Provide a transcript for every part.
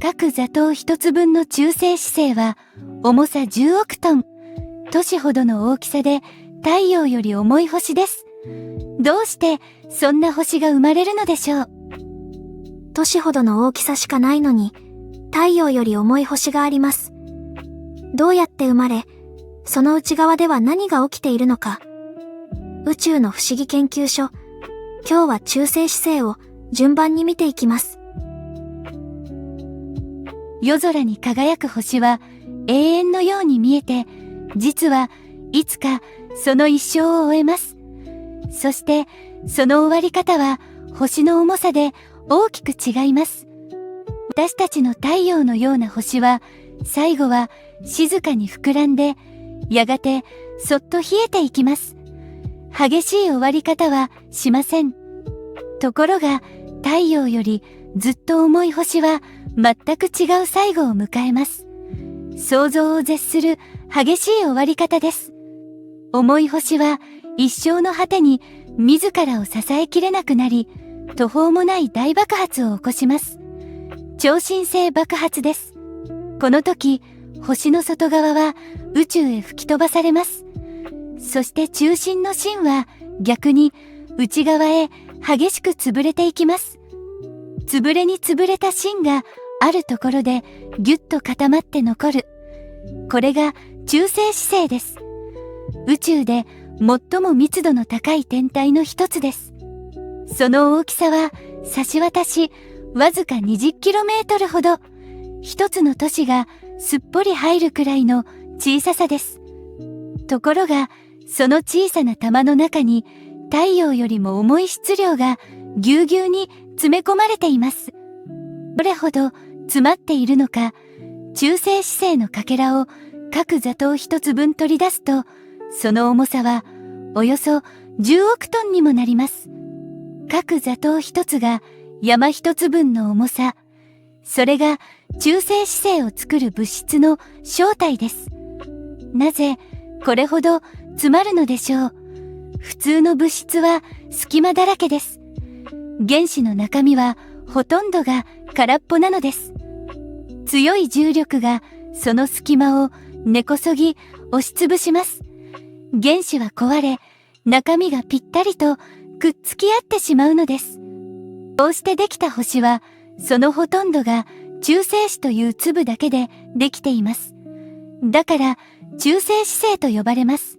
各座頭一つ分の中性子星は重さ10億トン、都市ほどの大きさで太陽より重い星です。どうしてそんな星が生まれるのでしょう。都市ほどの大きさしかないのに、太陽より重い星があります。どうやって生まれ、その内側では何が起きているのか。宇宙の不思議研究所、今日は中性子星を順番に見ていきます。夜空に輝く星は永遠のように見えて、実はいつかその一生を終えます。そしてその終わり方は星の重さで大きく違います。私たちの太陽のような星は最後は静かに膨らんで、やがてそっと冷えていきます。激しい終わり方はしません。ところが太陽よりずっと重い星は全く違う最後を迎えます。想像を絶する激しい終わり方です。重い星は一生の果てに自らを支えきれなくなり、途方もない大爆発を起こします。超新星爆発です。この時、星の外側は宇宙へ吹き飛ばされます。そして中心の芯は逆に内側へ激しく潰れていきます。潰れに潰れた芯があるところでぎゅっと固まって残る。これが中性子星です。宇宙で最も密度の高い天体の一つです。その大きさは差し渡しわずか 20km ほど。一つの都市がすっぽり入るくらいの小ささです。ところがその小さな玉の中に太陽よりも重い質量がぎゅうぎゅうに詰め込まれています。どれほど詰まっているのか、中性子星のかけらを各座頭一つ分取り出すと、その重さはおよそ10億トンにもなります。各座頭一つが山一つ分の重さ、それが中性子星を作る物質の正体です。なぜこれほど詰まるのでしょう。普通の物質は隙間だらけです。原子の中身はほとんどが空っぽなのです。強い重力がその隙間を根こそぎ押しつぶします。原子は壊れ、中身がぴったりとくっつき合ってしまうのです。こうしてできた星は、そのほとんどが中性子という粒だけでできています。だから中性子星と呼ばれます。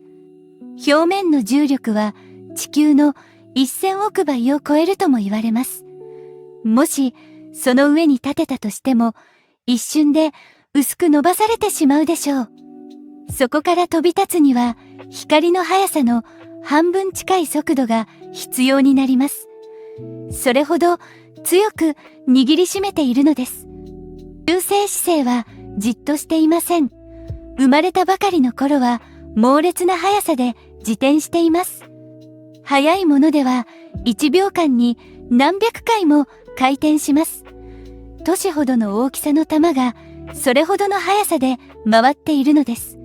表面の重力は地球の1000億倍を超えるとも言われます。もしその上に立てたとしても、一瞬で薄く伸ばされてしまうでしょう。そこから飛び立つには光の速さの半分近い速度が必要になります。それほど強く握りしめているのです。中性子星はじっとしていません。生まれたばかりの頃は猛烈な速さで自転しています。速いものでは1秒間に何百回も回転します。都市ほどの大きさの玉がそれほどの速さで回っているのです。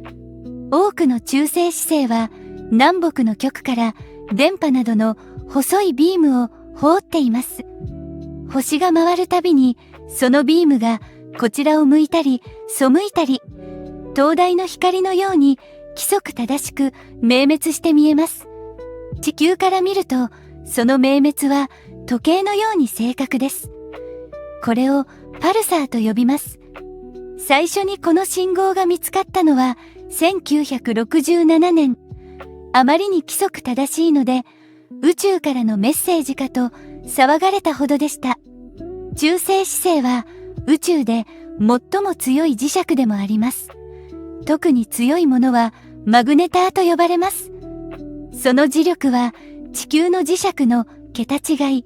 多くの中性子星は南北の極から電波などの細いビームを放っています。星が回るたびにそのビームがこちらを向いたり背いたり、灯台の光のように規則正しく明滅して見えます。地球から見るとその明滅は時計のように正確です。これをパルサーと呼びます。最初にこの信号が見つかったのは1967年。あまりに規則正しいので宇宙からのメッセージかと騒がれたほどでした。中性子星は宇宙で最も強い磁石でもあります。特に強いものはマグネターと呼ばれます。その磁力は地球の磁石の桁違い、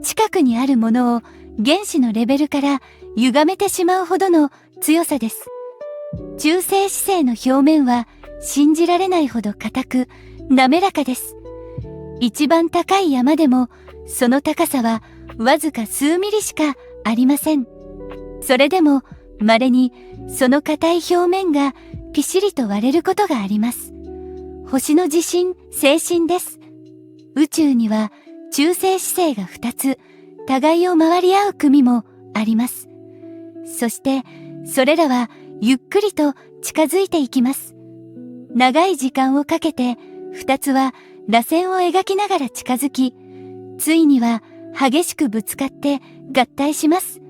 近くにあるものを原子のレベルから歪めてしまうほどの強さです。中性子星の表面は信じられないほど硬く滑らかです。一番高い山でもその高さはわずか数ミリしかありません。それでも稀にその硬い表面がピシリと割れることがあります。星の地震、星震です。宇宙には中性子星が2つ互いを回り合う組もあります。そしてそれらはゆっくりと近づいていきます。長い時間をかけて2つは螺旋を描きながら近づき、ついには激しくぶつかって合体します。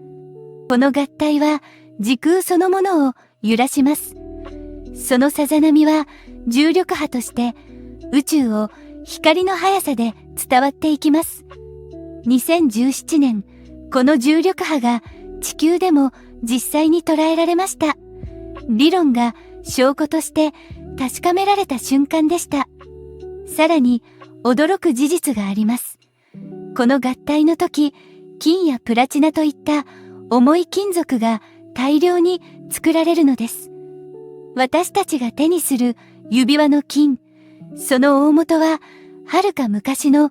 この合体は時空そのものを揺らします。そのさざ波は重力波として宇宙を光の速さで伝わっていきます。2017年、この重力波が地球でも実際に捉えられました。理論が証拠として確かめられた瞬間でした。さらに驚く事実があります。この合体の時、金やプラチナといった重い金属が大量に作られるのです。私たちが手にする指輪の金、その大元ははるか昔の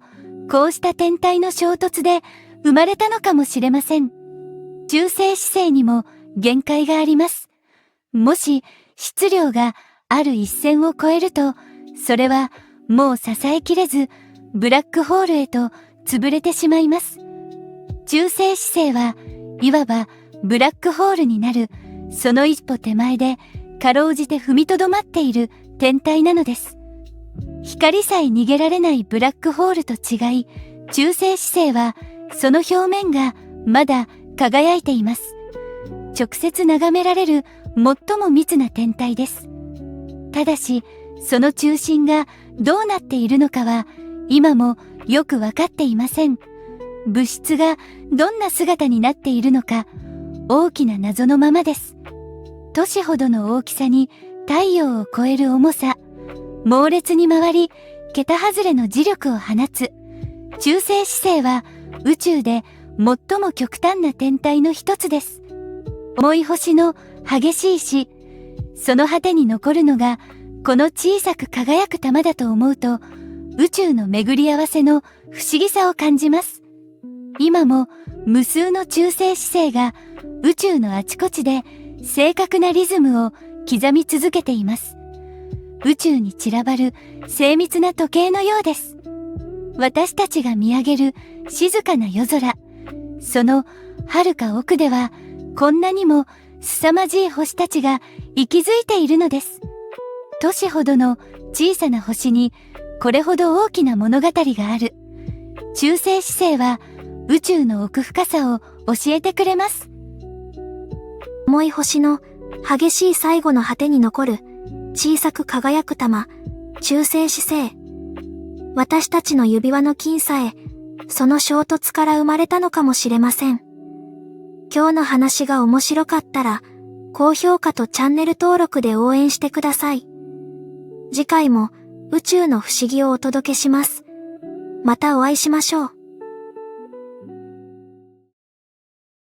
こうした天体の衝突で生まれたのかもしれません。中性子星にも限界があります。もし質量がある一線を超えると、それはもう支えきれずブラックホールへと潰れてしまいます。中性子星はいわばブラックホールになるその一歩手前でかろうじて踏みとどまっている天体なのです。光さえ逃げられないブラックホールと違い、中性子星はその表面がまだ輝いています。直接眺められる最も密な天体です。ただし、その中心がどうなっているのかは今もよくわかっていません。物質がどんな姿になっているのか、大きな謎のままです。都市ほどの大きさに太陽を超える重さ、猛烈に回り、桁外れの磁力を放つ。中性子星は宇宙で最も極端な天体の一つです。重い星の激しい死、その果てに残るのがこの小さく輝く玉だと思うと、宇宙の巡り合わせの不思議さを感じます。今も無数の中性子星が宇宙のあちこちで正確なリズムを刻み続けています。宇宙に散らばる精密な時計のようです。私たちが見上げる静かな夜空、その遥か奥ではこんなにも凄まじい星たちが息づいているのです。都市ほどの小さな星にこれほど大きな物語がある。中性子星は宇宙の奥深さを教えてくれます。重い星の激しい最後の果てに残る小さく輝く玉、中性子星。私たちの指輪の金さえ、その衝突から生まれたのかもしれません。今日の話が面白かったら、高評価とチャンネル登録で応援してください。次回も宇宙の不思議をお届けします。またお会いしましょう。